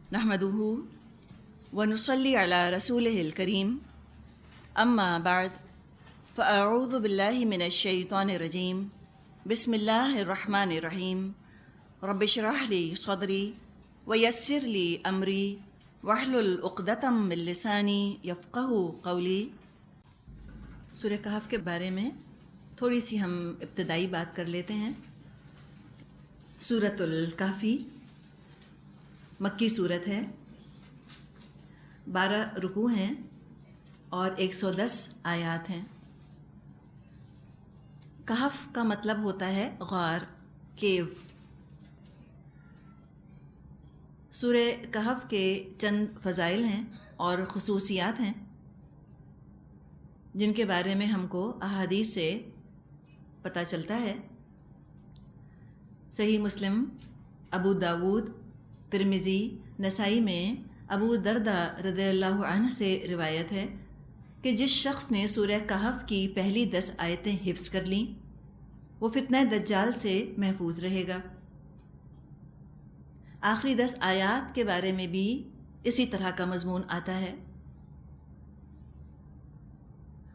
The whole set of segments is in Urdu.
نحمده ونصلي على رسوله الكريم اما بعد فاعوذ بالله من الشيطان الرجيم بسم الله الرحمن الرحيم رب اشرح لي صدري ويسر لي امري واحلل عقدة من لساني يفقهوا قولي۔ سورہ کہف کے بارے میں تھوڑی سی ہم ابتدائی بات کر لیتے ہیں۔ سورۃ الکہفی مکی صورت ہے، 12 رکوع ہیں اور 110 آیات ہیں۔ کہف کا مطلب ہوتا ہے غار، کیو۔ سورہ کہف کے چند فضائل ہیں اور خصوصیات ہیں جن کے بارے میں ہم کو احادیث سے پتہ چلتا ہے۔ صحیح مسلم، ابو داود، ترمذی، نسائی میں ابو درداء رضی اللہ عنہ سے روایت ہے کہ جس شخص نے سورہ کہف کی پہلی 10 آیتیں حفظ کر لیں وہ فتنہ دجال سے محفوظ رہے گا۔ آخری 10 آیات کے بارے میں بھی اسی طرح کا مضمون آتا ہے۔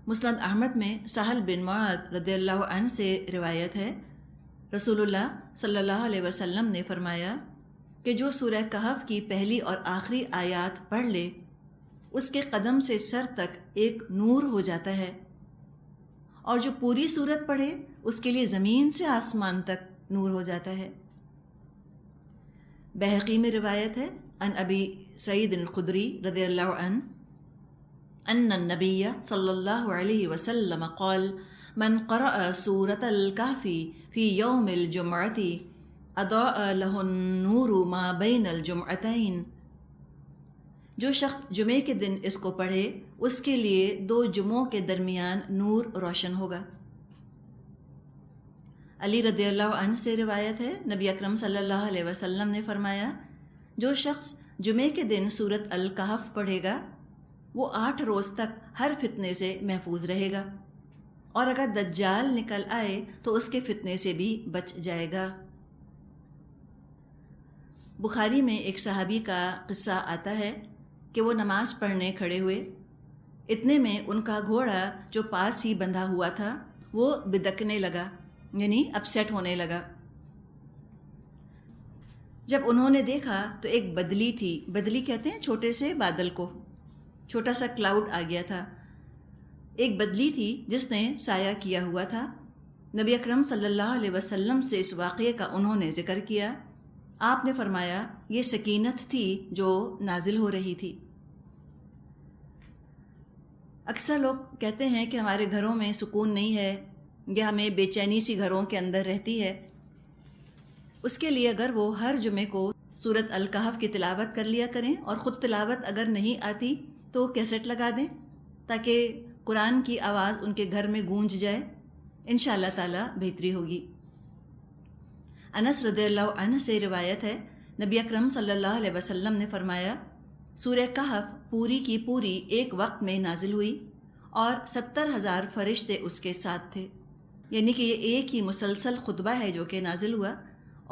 مسند احمد میں سہل بن معاذ رضی اللہ عنہ سے روایت ہے، رسول اللہ صلی اللہ علیہ وسلم نے فرمایا کہ جو سورہ کہف کی پہلی اور آخری آیات پڑھ لے اس کے قدم سے سر تک ایک نور ہو جاتا ہے، اور جو پوری سورت پڑھے اس کے لیے زمین سے آسمان تک نور ہو جاتا ہے۔ بہقی میں روایت ہے عن ابی سعید الخدری رضی اللہ عنہ ان النبی صلی اللہ علیہ وسلم قال من قرأ سورة الکہف فی یوم الجمعۃ اضاء له النور ما بین الجمعتین، جو شخص جمعے کے دن اس کو پڑھے اس کے لیے 2 جمعوں کے درمیان نور روشن ہوگا۔ علی رضی اللہ عنہ سے روایت ہے، نبی اکرم صلی اللہ علیہ وسلم نے فرمایا جو شخص جمعے کے دن سورۃ الکہف پڑھے گا وہ 8 روز تک ہر فتنے سے محفوظ رہے گا، اور اگر دجال نکل آئے تو اس کے فتنے سے بھی بچ جائے گا۔ بخاری میں ایک صحابی کا قصہ آتا ہے کہ وہ نماز پڑھنے کھڑے ہوئے، اتنے میں ان کا گھوڑا جو پاس ہی بندھا ہوا تھا وہ بدکنے لگا، یعنی اپسیٹ ہونے لگا۔ جب انہوں نے دیکھا تو ایک بدلی تھی، بدلی کہتے ہیں چھوٹے سے بادل کو، چھوٹا سا کلاؤڈ آ گیا تھا، ایک بدلی تھی جس نے سایہ کیا ہوا تھا۔ نبی اکرم صلی اللہ علیہ وسلم سے اس واقعے کا انہوں نے ذکر کیا۔ آپ نے فرمایا یہ سکینت تھی جو نازل ہو رہی تھی۔ اکثر لوگ کہتے ہیں کہ ہمارے گھروں میں سکون نہیں ہے یا ہمیں بے چینی سی گھروں کے اندر رہتی ہے، اس کے لیے اگر وہ ہر جمعے کو سورۃ الکہف کی تلاوت کر لیا کریں، اور خود تلاوت اگر نہیں آتی تو کیسٹ لگا دیں تاکہ قرآن کی آواز ان کے گھر میں گونج جائے، انشاءاللہ تعالی بہتری ہوگی۔ انس رضی اللہ عنہ سے روایت ہے، نبی اکرم صلی اللہ علیہ وسلم نے فرمایا سورہ کہف پوری کی پوری ایک وقت میں نازل ہوئی اور 70,000 فرشتے اس کے ساتھ تھے، یعنی کہ یہ ایک ہی مسلسل خطبہ ہے جو کہ نازل ہوا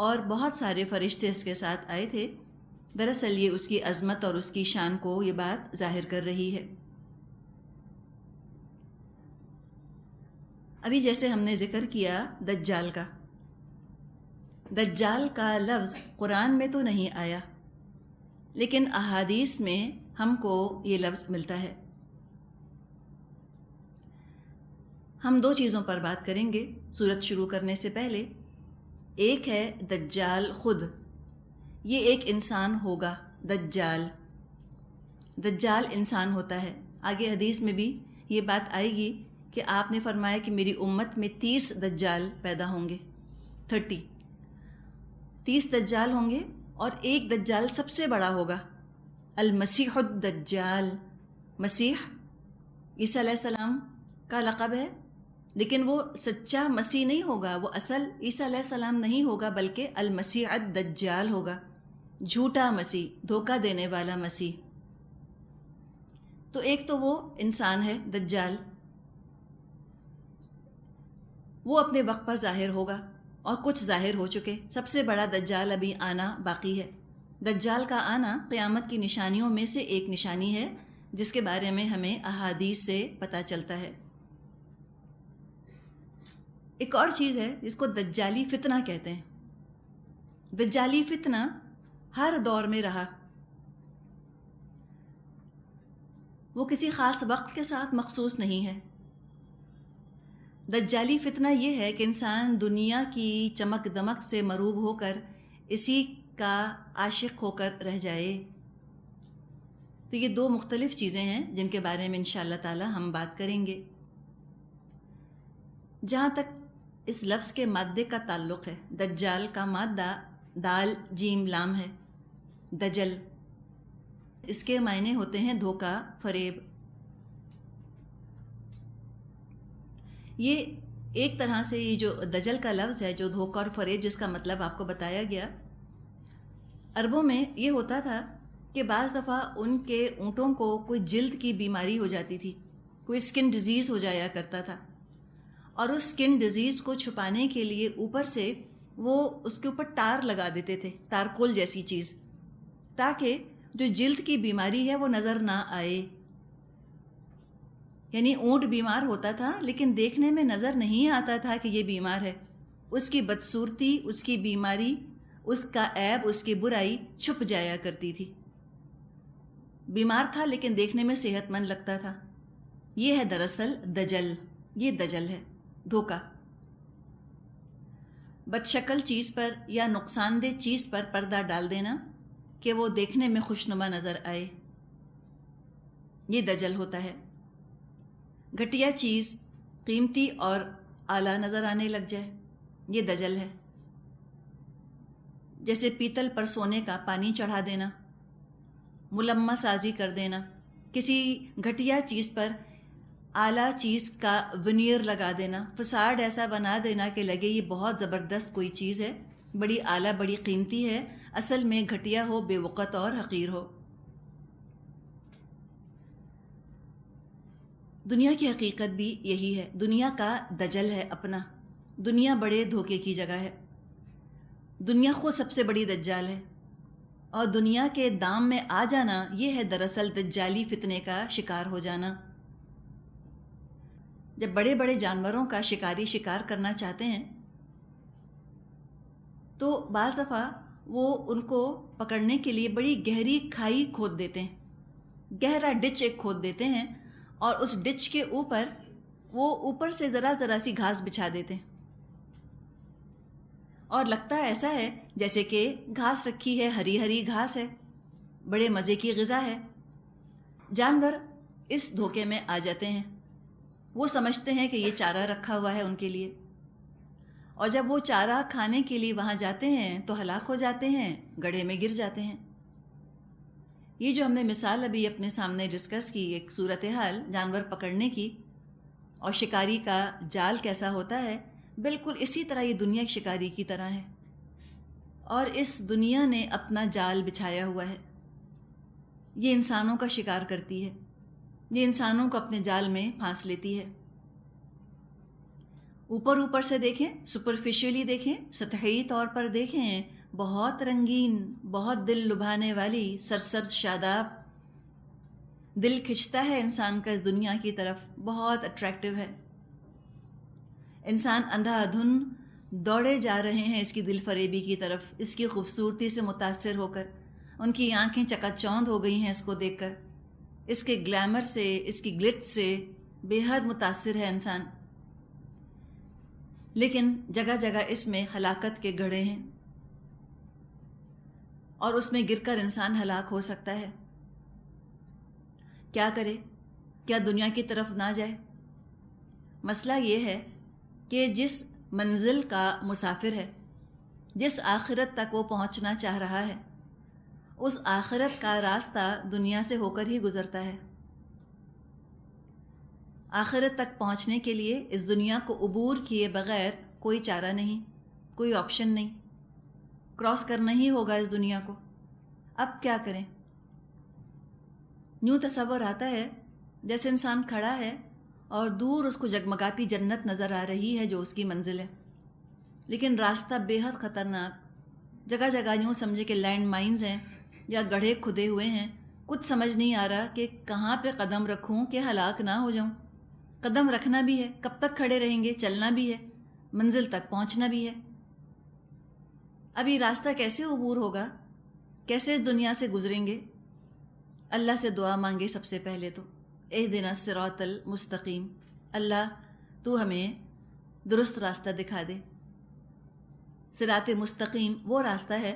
اور بہت سارے فرشتے اس کے ساتھ آئے تھے۔ دراصل یہ اس کی عظمت اور اس کی شان کو یہ بات ظاہر کر رہی ہے۔ ابھی جیسے ہم نے ذکر کیا دجال کا، دجال کا لفظ قرآن میں تو نہیں آیا لیکن احادیث میں ہم کو یہ لفظ ملتا ہے۔ ہم 2 چیزوں پر بات کریں گے سورت شروع کرنے سے پہلے۔ ایک ہے دجال خود، یہ ایک انسان ہوگا، دجال دجال انسان ہوتا ہے۔ آگے حدیث میں بھی یہ بات آئے گی کہ آپ نے فرمایا کہ میری امت میں 30 دجال پیدا ہوں گے، 30 دجال ہوں گے، اور ایک دجال سب سے بڑا ہوگا، المسیح الدجال۔ مسیح عیسیٰ علیہ السلام کا لقب ہے، لیکن وہ سچا مسیح نہیں ہوگا، وہ اصل عیسیٰ علیہ السلام نہیں ہوگا بلکہ المسیح الدجال ہوگا، جھوٹا مسیح، دھوکہ دینے والا مسیح۔ تو ایک تو وہ انسان ہے دجال، وہ اپنے وقت پر ظاہر ہوگا، اور کچھ ظاہر ہو چکے، سب سے بڑا دجال ابھی آنا باقی ہے۔ دجال کا آنا قیامت کی نشانیوں میں سے ایک نشانی ہے جس کے بارے میں ہمیں احادیث سے پتہ چلتا ہے۔ ایک اور چیز ہے جس کو دجالی فتنہ کہتے ہیں۔ دجالی فتنہ ہر دور میں رہا، وہ کسی خاص وقت کے ساتھ مخصوص نہیں ہے۔ دجالی فتنہ یہ ہے کہ انسان دنیا کی چمک دمک سے مروب ہو کر اسی کا عاشق ہو کر رہ جائے۔ تو یہ دو مختلف چیزیں ہیں جن کے بارے میں انشاءاللہ تعالی ہم بات کریں گے۔ جہاں تک اس لفظ کے مادے کا تعلق ہے، دجال کا مادہ دال جیم لام ہے، دجل، اس کے معنی ہوتے ہیں دھوکہ، فریب۔ یہ ایک طرح سے یہ جو دجل کا لفظ ہے، جو دھوکہ اور فریب جس کا مطلب آپ کو بتایا گیا، عربوں میں یہ ہوتا تھا کہ بعض دفعہ ان کے اونٹوں کو کوئی جلد کی بیماری ہو جاتی تھی، کوئی اسکن ڈیزیز ہو جایا کرتا تھا، اور اس اسکن ڈیزیز کو چھپانے کے لیے اوپر سے وہ اس کے اوپر ٹار لگا دیتے تھے، تارکول جیسی چیز، تاکہ جو جلد کی بیماری ہے وہ نظر نہ آئے۔ یعنی اونٹ بیمار ہوتا تھا لیکن دیکھنے میں نظر نہیں آتا تھا کہ یہ بیمار ہے، اس کی بدصورتی، اس کی بیماری، اس کا عیب، اس کی برائی چھپ جایا کرتی تھی۔ بیمار تھا لیکن دیکھنے میں صحت مند لگتا تھا۔ یہ ہے دراصل دجل، یہ دجل ہے، دھوکہ۔ بد شکل چیز پر یا نقصان دہ چیز پر پردہ ڈال دینا کہ وہ دیکھنے میں خوشنما نظر آئے، یہ دجل ہوتا ہے۔ گھٹیا چیز قیمتی اور اعلیٰ نظر آنے لگ جائے، یہ دجل ہے۔ جیسے پیتل پر سونے کا پانی چڑھا دینا، ملمہ سازی کر دینا، کسی گھٹیا چیز پر اعلیٰ چیز کا ونیئر لگا دینا، فساد ایسا بنا دینا کہ لگے یہ بہت زبردست کوئی چیز ہے، بڑی اعلیٰ، بڑی قیمتی ہے، اصل میں گھٹیا ہو، بے وقت اور حقیر ہو۔ دنیا کی حقیقت بھی یہی ہے، دنیا کا دجل ہے اپنا، دنیا بڑے دھوکے کی جگہ ہے، دنیا خود سب سے بڑی دجال ہے، اور دنیا کے دام میں آ جانا یہ ہے دراصل دجالی فتنے کا شکار ہو جانا۔ جب بڑے بڑے جانوروں کا شکاری شکار کرنا چاہتے ہیں تو بعض دفعہ وہ ان کو پکڑنے کے لیے بڑی گہری کھائی کھود دیتے ہیں، گہرا ڈچ ایک کھود دیتے ہیں، اور اس ڈچ کے اوپر وہ اوپر سے ذرا ذرا سی گھاس بچھا دیتے ہیں، اور لگتا ایسا ہے جیسے کہ گھاس رکھی ہے، ہری ہری گھاس ہے، بڑے مزے کی غذا ہے۔ جانور اس دھوکے میں آ جاتے ہیں، وہ سمجھتے ہیں کہ یہ چارہ رکھا ہوا ہے ان کے لیے، اور جب وہ چارہ کھانے کے لیے وہاں جاتے ہیں تو ہلاک ہو جاتے ہیں، گڑھے میں گر جاتے ہیں۔ یہ جو ہم نے مثال ابھی اپنے سامنے ڈسکس کی، ایک صورتحال جانور پکڑنے کی اور شکاری کا جال کیسا ہوتا ہے، بالکل اسی طرح یہ دنیا ایک شکاری کی طرح ہے، اور اس دنیا نے اپنا جال بچھایا ہوا ہے، یہ انسانوں کا شکار کرتی ہے، یہ انسانوں کو اپنے جال میں پھانس لیتی ہے۔ اوپر اوپر سے دیکھیں، سپرفیشلی دیکھیں، سطحی طور پر دیکھیں، بہت رنگین، بہت دل لبھانے والی، سرسبز شاداب، دل کھنچتا ہے انسان کا اس دنیا کی طرف، بہت اٹریکٹیو ہے۔ انسان اندھا دھن دوڑے جا رہے ہیں اس کی دل فریبی کی طرف، اس کی خوبصورتی سے متاثر ہو کر، ان کی آنکھیں چکا چوندھ ہو گئی ہیں اس کو دیکھ کر، اس کے گلیمر سے، اس کی گلٹ سے بے حد متاثر ہے انسان، لیکن جگہ جگہ اس میں ہلاکت کے گڑھے ہیں، اور اس میں گر کر انسان ہلاک ہو سکتا ہے۔ کیا کرے؟ کیا دنیا کی طرف نہ جائے؟ مسئلہ یہ ہے کہ جس منزل کا مسافر ہے، جس آخرت تک وہ پہنچنا چاہ رہا ہے، اس آخرت کا راستہ دنیا سے ہو کر ہی گزرتا ہے۔ آخرت تک پہنچنے کے لیے اس دنیا کو عبور کیے بغیر کوئی چارہ نہیں، کوئی آپشن نہیں، کراس کرنا ہی ہوگا اس دنیا کو۔ اب کیا کریں؟ یوں تصور آتا ہے جیسے انسان کھڑا ہے اور دور اس کو جگمگاتی جنت نظر آ رہی ہے جو اس کی منزل ہے، لیکن راستہ بے حد خطرناک، جگہ جگہ یوں سمجھے کہ لینڈ مائنز ہیں یا گڑھے کھدے ہوئے ہیں. کچھ سمجھ نہیں آ رہا کہ کہاں پہ قدم رکھوں کہ ہلاک نہ ہو جاؤں. قدم رکھنا بھی ہے، کب تک کھڑے رہیں گے، چلنا بھی ہے، منزل تک پہنچنا بھی ہے. اب یہ راستہ کیسے عبور ہوگا، کیسے اس دنیا سے گزریں گے؟ اللہ سے دعا مانگے سب سے پہلے تو، اہدنا الصراط المستقیم، اللہ تو ہمیں درست راستہ دکھا دے. صراط مستقیم وہ راستہ ہے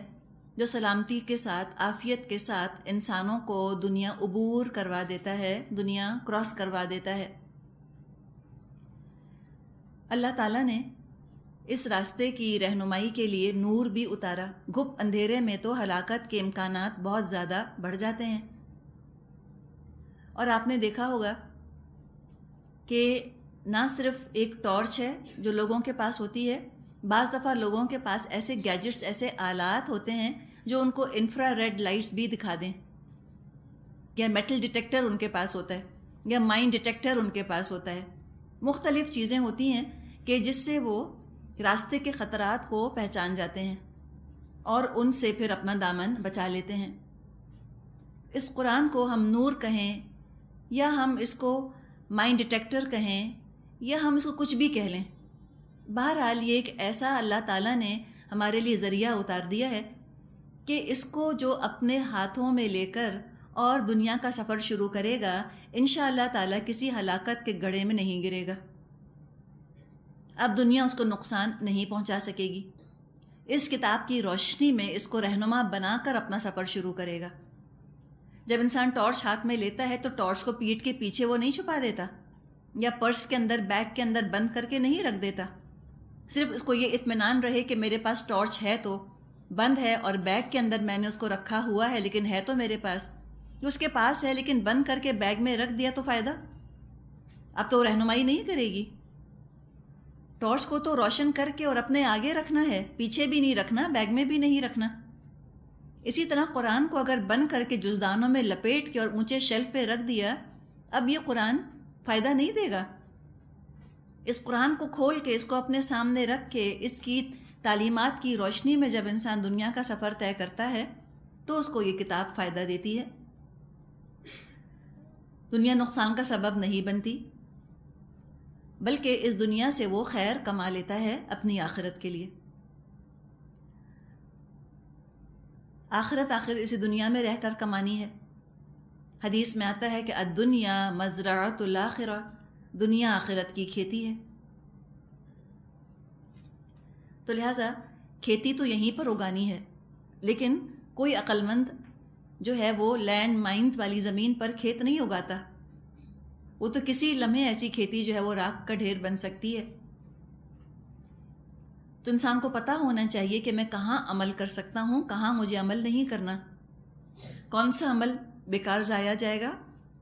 جو سلامتی کے ساتھ، عافیت کے ساتھ انسانوں کو دنیا عبور کروا دیتا ہے، دنیا کراس کروا دیتا ہے. اللہ تعالیٰ نے اس راستے کی رہنمائی کے لیے نور بھی اتارا. گھپ اندھیرے میں تو ہلاکت کے امکانات بہت زیادہ بڑھ جاتے ہیں. اور آپ نے دیکھا ہوگا کہ نہ صرف ایک ٹارچ ہے جو لوگوں کے پاس ہوتی ہے، بعض دفعہ لوگوں کے پاس ایسے گیجٹس، ایسے آلات ہوتے ہیں جو ان کو انفرا ریڈ لائٹس بھی دکھا دیں، یا میٹل ڈیٹیکٹر ان کے پاس ہوتا ہے، یا مائن ڈیٹیکٹر ان کے پاس ہوتا ہے. مختلف چیزیں ہوتی ہیں کہ جس سے وہ راستے کے خطرات کو پہچان جاتے ہیں اور ان سے پھر اپنا دامن بچا لیتے ہیں. اس قرآن کو ہم نور کہیں یا ہم اس کو مائنڈ ڈیٹیکٹر کہیں یا ہم اس کو کچھ بھی کہہ لیں، بہرحال یہ ایک ایسا اللہ تعالیٰ نے ہمارے لیے ذریعہ اتار دیا ہے کہ اس کو جو اپنے ہاتھوں میں لے کر اور دنیا کا سفر شروع کرے گا، انشاءاللہ تعالیٰ کسی ہلاکت کے گڑھے میں نہیں گرے گا. اب دنیا اس کو نقصان نہیں پہنچا سکے گی. اس کتاب کی روشنی میں اس کو رہنما بنا کر اپنا سفر شروع کرے گا. جب انسان ٹارچ ہاتھ میں لیتا ہے تو ٹارچ کو پیٹھ کے پیچھے وہ نہیں چھپا دیتا، یا پرس کے اندر، بیگ کے اندر بند کر کے نہیں رکھ دیتا. صرف اس کو یہ اطمینان رہے کہ میرے پاس ٹارچ ہے تو بند ہے، اور بیگ کے اندر میں نے اس کو رکھا ہوا ہے لیکن ہے تو میرے پاس. جو اس کے پاس ہے لیکن بند کر کے بیگ میں رکھ دیا تو فائدہ؟ اب تو رہنمائی نہیں کرے گی. ٹارچ کو تو روشن کر کے اور اپنے آگے رکھنا ہے، پیچھے بھی نہیں رکھنا، بیگ میں بھی نہیں رکھنا. اسی طرح قرآن کو اگر بند کر کے جزدانوں میں لپیٹ کے اور اونچے شیلف پہ رکھ دیا، اب یہ قرآن فائدہ نہیں دے گا. اس قرآن کو کھول کے، اس کو اپنے سامنے رکھ کے، اس کی تعلیمات کی روشنی میں جب انسان دنیا کا سفر طے کرتا ہے تو اس کو یہ کتاب فائدہ دیتی ہے. دنیا نقصان کا سبب نہیں بنتی، بلکہ اس دنیا سے وہ خیر کما لیتا ہے اپنی آخرت کے لیے. آخرت آخر اسی دنیا میں رہ کر کمانی ہے. حدیث میں آتا ہے کہ الدنیا مزرعۃ الآخرہ، دنیا آخرت کی کھیتی ہے. تو لہٰذا کھیتی تو یہیں پر اگانی ہے، لیکن کوئی عقل مند جو ہے وہ لینڈ مائنز والی زمین پر کھیت نہیں اگاتا. وہ تو کسی لمحے ایسی کھیتی جو ہے وہ راکھ کا ڈھیر بن سکتی ہے. تو انسان کو پتہ ہونا چاہیے کہ میں کہاں عمل کر سکتا ہوں، کہاں مجھے عمل نہیں کرنا، کون سا عمل بیکار ضائع جائے گا،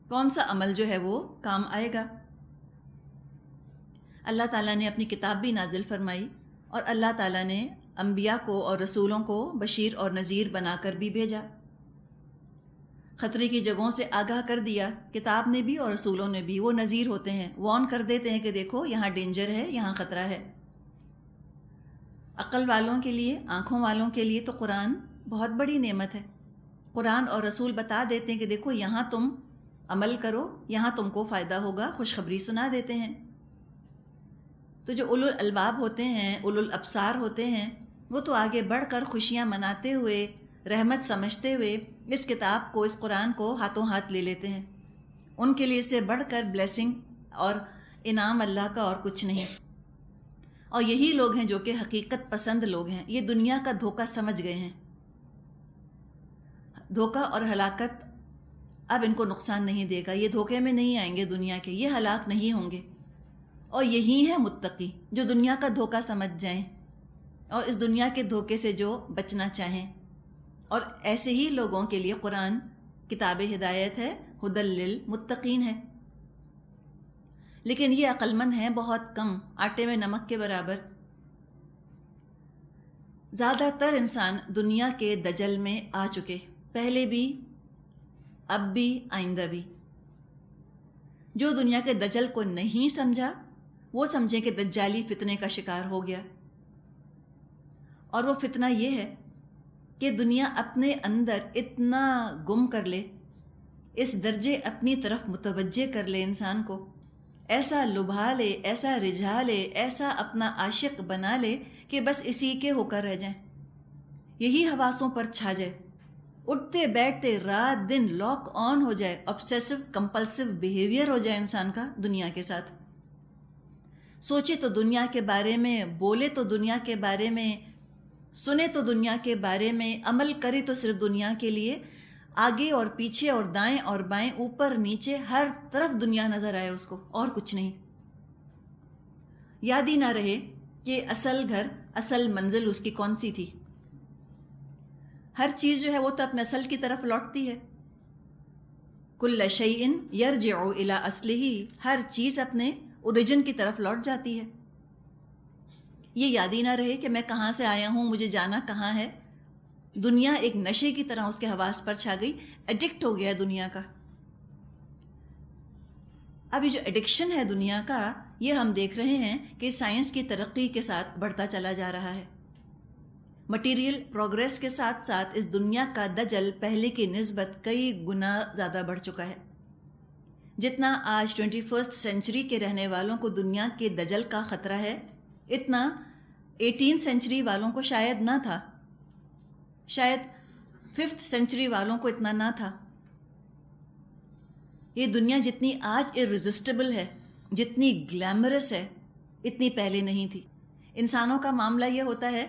کون سا عمل جو ہے وہ کام آئے گا. اللہ تعالیٰ نے اپنی کتاب بھی نازل فرمائی، اور اللہ تعالیٰ نے انبیاء کو اور رسولوں کو بشیر اور نذیر بنا کر بھی بھیجا. خطرے کی جگہوں سے آگاہ کر دیا، کتاب نے بھی اور رسولوں نے بھی. وہ نذیر ہوتے ہیں، وارن کر دیتے ہیں کہ دیکھو یہاں ڈینجر ہے، یہاں خطرہ ہے. عقل والوں کے لیے، آنکھوں والوں کے لیے تو قرآن بہت بڑی نعمت ہے. قرآن اور رسول بتا دیتے ہیں کہ دیکھو یہاں تم عمل کرو، یہاں تم کو فائدہ ہوگا، خوشخبری سنا دیتے ہیں. تو جو اولو الالباب ہوتے ہیں، اولو الابصار ہوتے ہیں، وہ تو آگے بڑھ کر خوشیاں مناتے ہوئے، رحمت سمجھتے ہوئے اس کتاب کو، اس قرآن کو ہاتھوں ہاتھ لے لیتے ہیں. ان کے لیے اس سے بڑھ کر بلیسنگ اور انعام اللہ کا اور کچھ نہیں. اور یہی لوگ ہیں جو کہ حقیقت پسند لوگ ہیں. یہ دنیا کا دھوکہ سمجھ گئے ہیں. دھوکہ اور ہلاکت اب ان کو نقصان نہیں دے گا. یہ دھوکے میں نہیں آئیں گے دنیا کے، یہ ہلاک نہیں ہوں گے. اور یہی ہے متقی جو دنیا کا دھوکہ سمجھ جائیں اور اس دنیا کے دھوکے سے جو بچنا چاہیں. اور ایسے ہی لوگوں کے لیے قرآن کتاب ہدایت ہے، ہدی للمتقین ہے. لیکن یہ عقل مند ہیں بہت کم، آٹے میں نمک کے برابر. زیادہ تر انسان دنیا کے دجل میں آ چکے، پہلے بھی، اب بھی، آئندہ بھی. جو دنیا کے دجل کو نہیں سمجھا وہ سمجھے کہ دجالی فتنے کا شکار ہو گیا. اور وہ فتنہ یہ ہے کہ دنیا اپنے اندر اتنا گم کر لے، اس درجے اپنی طرف متوجہ کر لے انسان کو، ایسا لبھا لے، ایسا رجھا لے، ایسا اپنا عاشق بنا لے کہ بس اسی کے ہو کر رہ جائیں، یہی حواسوں پر چھا جائے، اٹھتے بیٹھتے رات دن لاک آن ہو جائے، obsessive compulsive بیہیویئر ہو جائے انسان کا دنیا کے ساتھ، سوچے تو دنیا کے بارے میں، بولے تو دنیا کے بارے میں، سنے تو دنیا کے بارے میں، عمل کرے تو صرف دنیا کے لیے، آگے اور پیچھے اور دائیں اور بائیں، اوپر نیچے، ہر طرف دنیا نظر آئے اس کو، اور کچھ نہیں، یاد ہی نہ رہے کہ اصل گھر، اصل منزل اس کی کون سی تھی۔ ہر چیز جو ہے وہ تو اپنے اصل کی طرف لوٹتی ہے، کل شیء یرجع الی اصلہ، ہر چیز اپنے اوریجن کی طرف لوٹ جاتی ہے۔ یہ یاد ہی نہ رہے کہ میں کہاں سے آیا ہوں، مجھے جانا کہاں ہے، دنیا ایک نشے کی طرح اس کے حواس پر چھا گئی، ایڈکٹ ہو گیا دنیا کا۔ اب یہ جو ایڈکشن ہے دنیا کا، یہ ہم دیکھ رہے ہیں کہ سائنس کی ترقی کے ساتھ بڑھتا چلا جا رہا ہے، مٹیریل پروگریس کے ساتھ ساتھ اس دنیا کا دجل پہلے کی نسبت کئی گنا زیادہ بڑھ چکا ہے۔ جتنا آج 21 سینچری کے رہنے والوں کو دنیا کے دجل کا خطرہ ہے، اتنا 18 سینچری والوں کو شاید نہ تھا، شاید 5 سینچری والوں کو اتنا نہ تھا۔ یہ دنیا جتنی آج irresistible ہے، جتنی گلیمرس ہے، اتنی پہلے نہیں تھی۔ انسانوں کا معاملہ یہ ہوتا ہے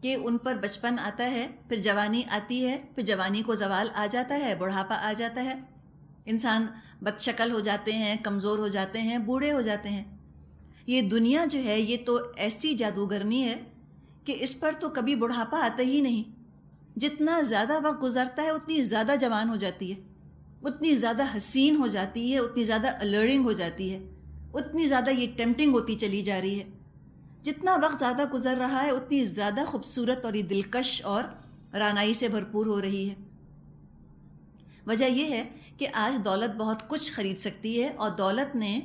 کہ ان پر بچپن آتا ہے، پھر جوانی آتی ہے، پھر جوانی کو زوال آ جاتا ہے، بڑھاپا آ جاتا ہے، انسان بد شکل ہو جاتے ہیں، کمزور ہو جاتے ہیں، بوڑھے ہو جاتے ہیں۔ یہ دنیا جو ہے یہ تو ایسی جادوگرنی ہے کہ اس پر تو کبھی بڑھاپا آتا ہی نہیں، جتنا زیادہ وقت گزرتا ہے اتنی زیادہ جوان ہو جاتی ہے، اتنی زیادہ حسین ہو جاتی ہے، اتنی زیادہ الرنگ ہو جاتی ہے، اتنی زیادہ یہ ٹیمپٹنگ ہوتی چلی جا رہی ہے۔ جتنا وقت زیادہ گزر رہا ہے اتنی زیادہ خوبصورت اور یہ دلکش اور رعنائی سے بھرپور ہو رہی ہے۔ وجہ یہ ہے کہ آج دولت بہت کچھ خرید سکتی ہے، اور دولت نے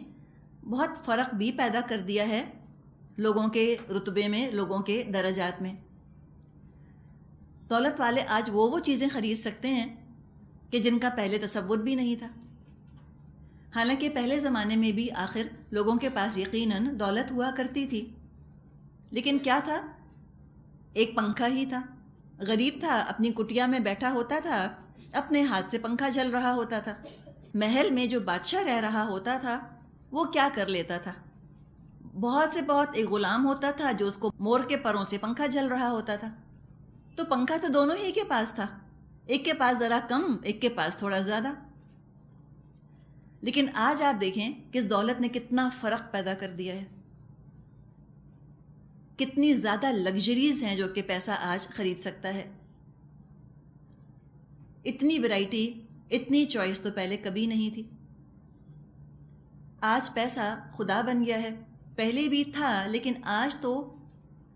بہت فرق بھی پیدا کر دیا ہے لوگوں کے رتبے میں، لوگوں کے درجات میں۔ دولت والے آج وہ چیزیں خرید سکتے ہیں کہ جن کا پہلے تصور بھی نہیں تھا۔ حالانکہ پہلے زمانے میں بھی آخر لوگوں کے پاس یقیناً دولت ہوا کرتی تھی، لیکن کیا تھا؟ ایک پنکھا ہی تھا۔ غریب تھا، اپنی کٹیا میں بیٹھا ہوتا تھا، اپنے ہاتھ سے پنکھا چل رہا ہوتا تھا۔ محل میں جو بادشاہ رہ رہا ہوتا تھا وہ کیا کر لیتا تھا؟ بہت سے بہت ایک غلام ہوتا تھا جو اس کو مور کے پروں سے پنکھا جل رہا ہوتا تھا۔ تو پنکھا تو دونوں ہی کے پاس تھا، ایک کے پاس ذرا کم، ایک کے پاس تھوڑا زیادہ۔ لیکن آج آپ دیکھیں کہ اس دولت نے کتنا فرق پیدا کر دیا ہے، کتنی زیادہ لگژریز ہیں جو کہ پیسہ آج خرید سکتا ہے۔ اتنی ویرائٹی، اتنی چوائس تو پہلے کبھی نہیں تھی۔ آج پیسہ خدا بن گیا ہے، پہلے بھی تھا لیکن آج تو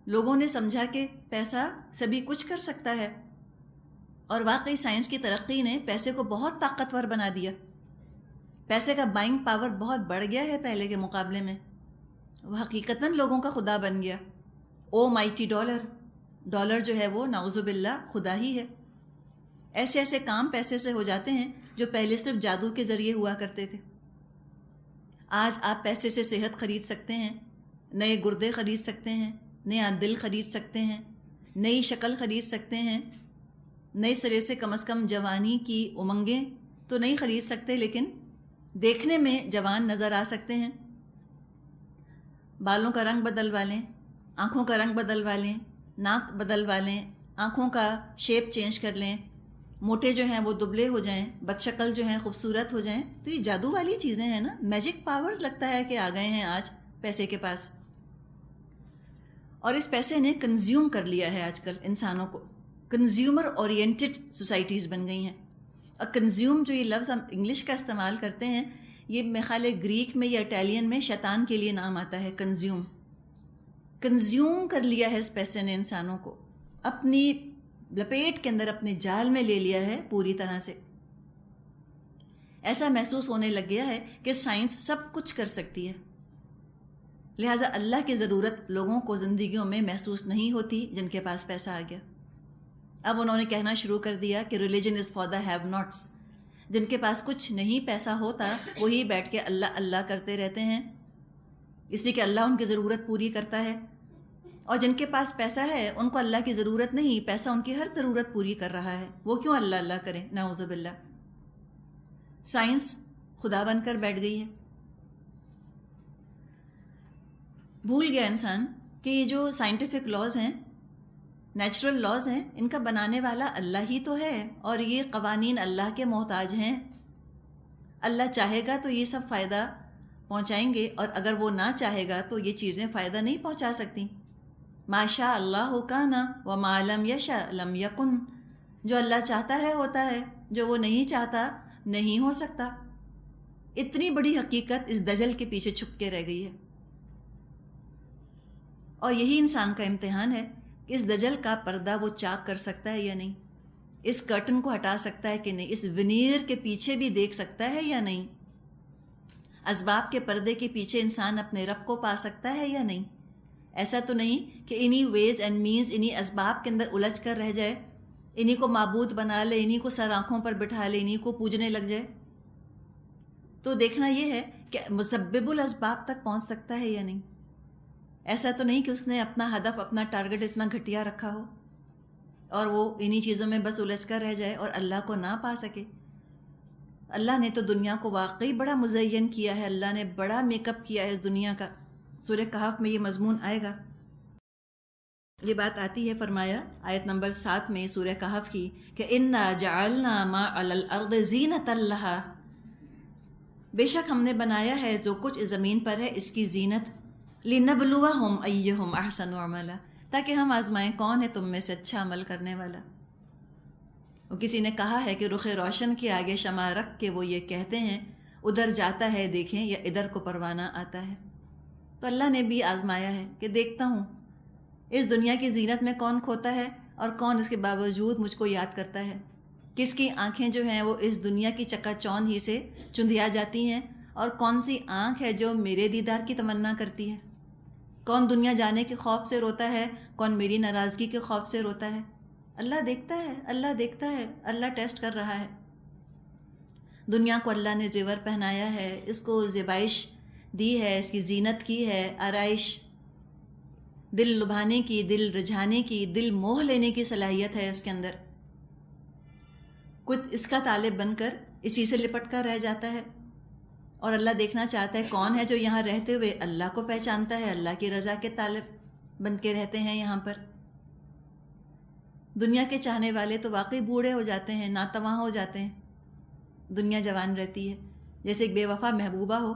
لوگوں نے سمجھا کہ پیسہ سبھی کچھ کر سکتا ہے، اور واقعی سائنس کی ترقی نے پیسے کو بہت طاقتور بنا دیا۔ پیسے کا بائنگ پاور بہت بڑھ گیا ہے پہلے کے مقابلے میں، وہ حقیقتاً لوگوں کا خدا بن گیا۔ او مائٹی ڈالر، ڈالر جو ہے وہ نعوذ باللہ خدا ہی ہے۔ ایسے ایسے کام پیسے سے ہو جاتے ہیں جو پہلے صرف جادو کے ذریعے ہوا کرتے تھے۔ آج آپ پیسے سے صحت خرید سکتے ہیں، نئے گردے خرید سکتے ہیں، نیا دل خرید سکتے ہیں، نئی شکل خرید سکتے ہیں، نئے سرے سے کم از کم جوانی کی امنگیں تو نہیں خرید سکتے لیکن دیکھنے میں جوان نظر آ سکتے ہیں۔ بالوں کا رنگ بدلوا لیں، آنکھوں کا رنگ بدلوا لیں، ناک بدلوا لیں، آنکھوں کا شیپ چینج کر لیں، موٹے جو ہیں وہ دبلے ہو جائیں، بد شکل جو ہیں خوبصورت ہو جائیں، تو یہ جادو والی چیزیں ہیں نا، میجک پاورز لگتا ہے کہ آ گئے ہیں آج پیسے کے پاس۔ اور اس پیسے نے کنزیوم کر لیا ہے آج کل انسانوں کو، کنزیومر اورینٹڈ سوسائٹیز بن گئی ہیں۔ اور کنزیوم جو یہ لفظ ہم انگلش کا استعمال کرتے ہیں، یہ میرے خیال ہے گریک میں یا اٹیلین میں شیطان کے لیے نام آتا ہے، کنزیوم۔ کنزیوم کر لیا ہے اس پیسے نے انسانوں کو، اپنی لپیٹ کے اندر، اپنے جال میں لے لیا ہے پوری طرح سے۔ ایسا محسوس ہونے لگ گیا ہے کہ سائنس سب کچھ کر سکتی ہے، لہٰذا اللہ کی ضرورت لوگوں کو زندگیوں میں محسوس نہیں ہوتی جن کے پاس پیسہ آ گیا۔ اب انہوں نے کہنا شروع کر دیا کہ religion is for the have nots. جن کے پاس کچھ نہیں پیسہ ہوتا وہی بیٹھ کے اللہ اللہ کرتے رہتے ہیں، اس لیے کہ اللہ ان کی ضرورت پوری کرتا ہے. اور جن کے پاس پیسہ ہے ان کو اللہ کی ضرورت نہیں، پیسہ ان کی ہر ضرورت پوری کر رہا ہے، وہ کیوں اللہ اللہ کریں؟ نعوذ باللہ. سائنس خدا بن کر بیٹھ گئی ہے. بھول گیا انسان کہ یہ جو سائنٹیفک لاز ہیں، نیچرل لاز ہیں، ان کا بنانے والا اللہ ہی تو ہے، اور یہ قوانین اللہ کے محتاج ہیں. اللہ چاہے گا تو یہ سب فائدہ پہنچائیں گے، اور اگر وہ نہ چاہے گا تو یہ چیزیں فائدہ نہیں پہنچا سکتی. ما شاء اللہ کان وما لم یشاء لم یکن. جو اللہ چاہتا ہے ہوتا ہے، جو وہ نہیں چاہتا نہیں ہو سکتا. اتنی بڑی حقیقت اس دجل کے پیچھے چھپ کے رہ گئی ہے. اور یہی انسان کا امتحان ہے کہ اس دجل کا پردہ وہ چاک کر سکتا ہے یا نہیں، اس کرٹن کو ہٹا سکتا ہے کہ نہیں، اس ونیئر کے پیچھے بھی دیکھ سکتا ہے یا نہیں، اسباب کے پردے کے پیچھے انسان اپنے رب کو پا سکتا ہے یا نہیں. ایسا تو نہیں کہ انہی ویز اینڈ مینز، انہی اسباب کے اندر الجھ کر رہ جائے، انہی کو معبود بنا لے، انہی کو سر آنکھوں پر بٹھا لے، انہی کو پوجنے لگ جائے. تو دیکھنا یہ ہے کہ مسبب الاسباب تک پہنچ سکتا ہے یا نہیں. ایسا تو نہیں کہ اس نے اپنا ہدف، اپنا ٹارگٹ اتنا گھٹیا رکھا ہو اور وہ انہی چیزوں میں بس الجھ کر رہ جائے اور اللہ کو نہ پا سکے. اللہ نے تو دنیا کو واقعی بڑا مزین کیا ہے، اللہ نے بڑا میک اپ کیا ہے اس دنیا کا. سورہ کہف میں یہ مضمون آئے گا، یہ بات آتی ہے. فرمایا آیت نمبر 7 میں سورہ کہف کی کہ اِنَّا جَعَلْنَا مَا عَلَى الْأَرْضِ زِينَةً لَهَا، بے شک ہم نے بنایا ہے جو کچھ اس زمین پر ہے اس کی زینت. لِنَبْلُوَهُمْ أَيُّهُمْ أَحْسَنُ عَمَلًا، تاکہ ہم آزمائیں کون ہے تم میں سے اچھا عمل کرنے والا. وہ کسی نے کہا ہے کہ رخ روشن کے آگے شمع رکھ کے وہ یہ کہتے ہیں ادھر جاتا ہے دیکھیں یا ادھر کو پروانہ آتا ہے. تو اللہ نے بھی آزمایا ہے کہ دیکھتا ہوں اس دنیا کی زینت میں کون کھوتا ہے اور کون اس کے باوجود مجھ کو یاد کرتا ہے. کس کی آنکھیں جو ہیں وہ اس دنیا کی چکا چوند ہی سے چندھیا جاتی ہیں، اور کون سی آنکھ ہے جو میرے دیدار کی تمنا کرتی ہے. کون دنیا جانے کے خوف سے روتا ہے، کون میری ناراضگی کے خوف سے روتا ہے. اللہ دیکھتا ہے، اللہ دیکھتا ہے، اللہ ٹیسٹ کر رہا ہے. دنیا کو اللہ نے زیور پہنایا ہے، اس کو زیبائش دی ہے، اس کی زینت کی ہے، آرائش، دل لبھانے کی، دل رجھانے کی، دل موہ لینے کی صلاحیت ہے اس کے اندر. خود اس کا طالب بن کر اسی سے لپٹ کر رہ جاتا ہے. اور اللہ دیکھنا چاہتا ہے کون ہے جو یہاں رہتے ہوئے اللہ کو پہچانتا ہے، اللہ کی رضا کے طالب بن کے رہتے ہیں یہاں پر. دنیا کے چاہنے والے تو واقعی بوڑھے ہو جاتے ہیں، ناتواں ہو جاتے ہیں. دنیا جوان رہتی ہے، جیسے ایک بے وفا محبوبہ ہو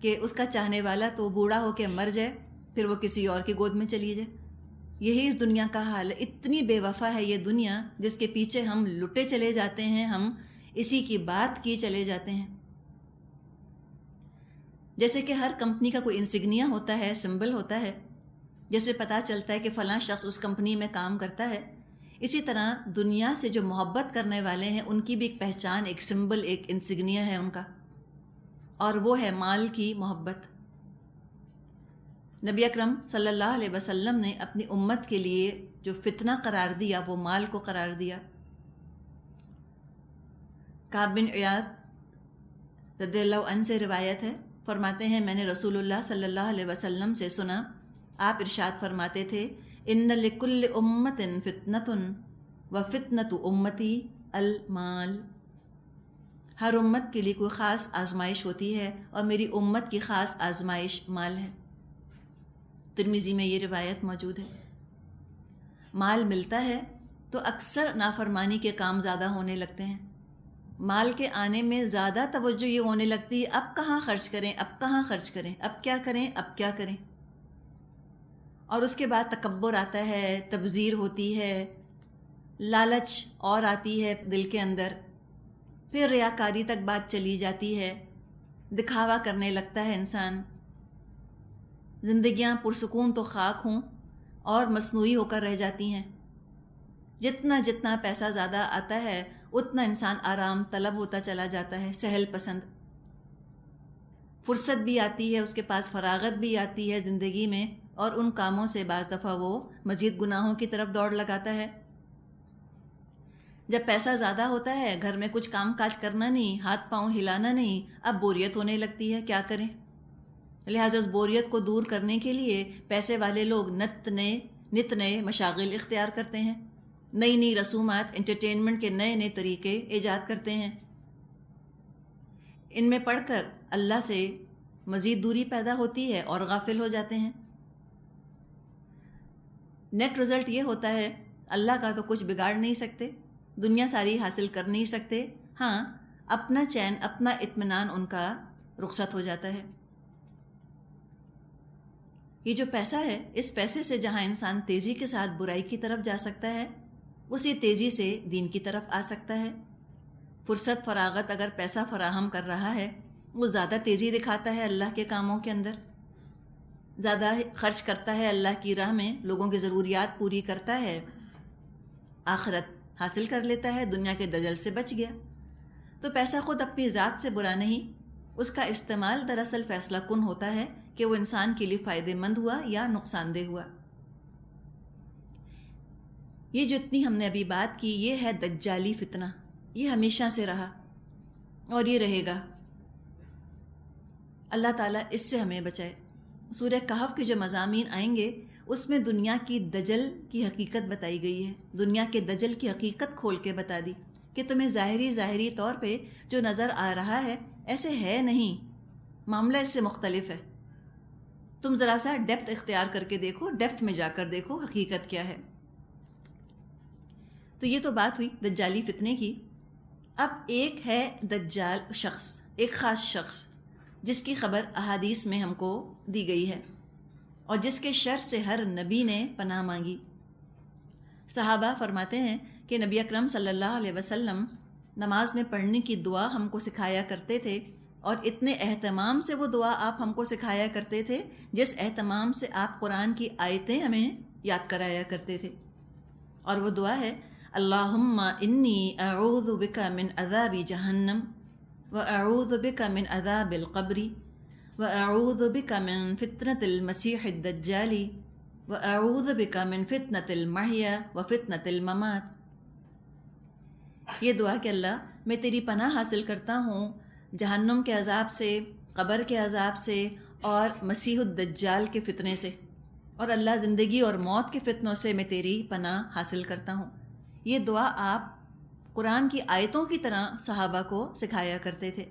کہ اس کا چاہنے والا تو بوڑھا ہو کے مر جائے، پھر وہ کسی اور کی گود میں چلی جائے. یہی اس دنیا کا حال ہے. اتنی بے وفا ہے یہ دنیا جس کے پیچھے ہم لٹے چلے جاتے ہیں، ہم اسی کی بات کی چلے جاتے ہیں. جیسے کہ ہر کمپنی کا کوئی انسگنیا ہوتا ہے، سمبل ہوتا ہے، جیسے پتہ چلتا ہے کہ فلاں شخص اس کمپنی میں کام کرتا ہے، اسی طرح دنیا سے جو محبت کرنے والے ہیں ان کی بھی ایک پہچان، ایک سمبل، ایک انسگنیا ہے ان کا، اور وہ ہے مال کی محبت. نبی اکرم صلی اللہ علیہ وسلم نے اپنی امت کے لیے جو فتنہ قرار دیا وہ مال کو قرار دیا. کعب بن عیاض رضی اللہ عنہ سے روایت ہے، فرماتے ہیں میں نے رسول اللہ صلی اللہ علیہ وسلم سے سنا، آپ ارشاد فرماتے تھے ان لکل امت فتنۃ وفتنۃ امتی المال. ہر امت کے لیے کوئی خاص آزمائش ہوتی ہے اور میری امت کی خاص آزمائش مال ہے. ترمذی میں یہ روایت موجود ہے. مال ملتا ہے تو اکثر نافرمانی کے کام زیادہ ہونے لگتے ہیں. مال کے آنے میں زیادہ توجہ یہ ہونے لگتی ہے اب کہاں خرچ کریں، اب کہاں خرچ کریں، اب کیا کریں، اب کیا کریں. اور اس کے بعد تکبر آتا ہے، تبذیر ہوتی ہے، لالچ اور آتی ہے دل کے اندر، پھر ریاکاری تک بات چلی جاتی ہے، دکھاوا کرنے لگتا ہے انسان. زندگیاں پرسکون تو خاک ہوں اور مصنوعی ہو کر رہ جاتی ہیں. جتنا جتنا پیسہ زیادہ آتا ہے اتنا انسان آرام طلب ہوتا چلا جاتا ہے، سہل پسند. فرصت بھی آتی ہے، اس کے پاس فراغت بھی آتی ہے زندگی میں، اور ان کاموں سے بعض دفعہ وہ مزید گناہوں کی طرف دوڑ لگاتا ہے. جب پیسہ زیادہ ہوتا ہے، گھر میں کچھ کام کاج کرنا نہیں، ہاتھ پاؤں ہلانا نہیں، اب بوریت ہونے لگتی ہے، کیا کریں؟ لہٰذا اس بوریت کو دور کرنے کے لیے پیسے والے لوگ نت نئے مشاغل اختیار کرتے ہیں، نئی نئی رسومات، انٹرٹینمنٹ کے نئے نئے طریقے ایجاد کرتے ہیں۔ ان میں پڑھ کر اللہ سے مزید دوری پیدا ہوتی ہے اور غافل ہو جاتے ہیں۔ نیٹ رزلٹ یہ ہوتا ہے، اللہ کا تو کچھ بگاڑ نہیں سکتے، دنیا ساری حاصل کر نہیں سکتے، ہاں اپنا چین، اپنا اطمینان ان کا رخصت ہو جاتا ہے۔ یہ جو پیسہ ہے، اس پیسے سے جہاں انسان تیزی کے ساتھ برائی کی طرف جا سکتا ہے، اسی تیزی سے دین کی طرف آ سکتا ہے۔ فرصت فراغت اگر پیسہ فراہم کر رہا ہے، وہ زیادہ تیزی دکھاتا ہے اللہ کے کاموں کے اندر، زیادہ خرچ کرتا ہے اللہ کی راہ میں، لوگوں کی ضروریات پوری کرتا ہے، آخرت حاصل کر لیتا ہے، دنیا کے دجل سے بچ گیا۔ تو پیسہ خود اپنی ذات سے برا نہیں، اس کا استعمال دراصل فیصلہ کن ہوتا ہے کہ وہ انسان کے لیے فائدہ مند ہوا یا نقصان دہ ہوا۔ یہ جتنی ہم نے ابھی بات کی، یہ ہے دجالی فتنہ، یہ ہمیشہ سے رہا اور یہ رہے گا۔ اللہ تعالیٰ اس سے ہمیں بچائے۔ سورہ کہف کے جو مضامین آئیں گے، اس میں دنیا کی دجل کی حقیقت بتائی گئی ہے، دنیا کے دجل کی حقیقت کھول کے بتا دی کہ تمہیں ظاہری طور پہ جو نظر آ رہا ہے ایسے ہے نہیں، معاملہ اس سے مختلف ہے۔ تم ذرا سا ڈیپتھ اختیار کر کے دیکھو، ڈیپتھ میں جا کر دیکھو حقیقت کیا ہے۔ تو یہ تو بات ہوئی دجالی فتنے کی۔ اب ایک ہے دجال شخص، ایک خاص شخص جس کی خبر احادیث میں ہم کو دی گئی ہے اور جس کے شر سے ہر نبی نے پناہ مانگی۔ صحابہ فرماتے ہیں کہ نبی اکرم صلی اللہ علیہ وسلم نماز میں پڑھنے کی دعا ہم کو سکھایا کرتے تھے، اور اتنے اہتمام سے وہ دعا آپ ہم کو سکھایا کرتے تھے جس اہتمام سے آپ قرآن کی آیتیں ہمیں یاد کرایا کرتے تھے۔ اور وہ دعا ہے، اللہم انی اعوذ بک من عذاب جہنم واعوذ بک من عذاب القبر واعوذ بک من فتنة المسیح الدجال واعوذ بک من فتنة المحیا وفتنة الممات۔ یہ دعا کہ اللہ میں تیری پناہ حاصل کرتا ہوں جہنم کے عذاب سے، قبر کے عذاب سے، اور مسیح الدجال کے فتنے سے، اور اللہ زندگی اور موت کے فتنوں سے میں تیری پناہ حاصل کرتا ہوں۔ یہ دعا آپ قرآن کی آیتوں کی طرح صحابہ کو سکھایا کرتے تھے۔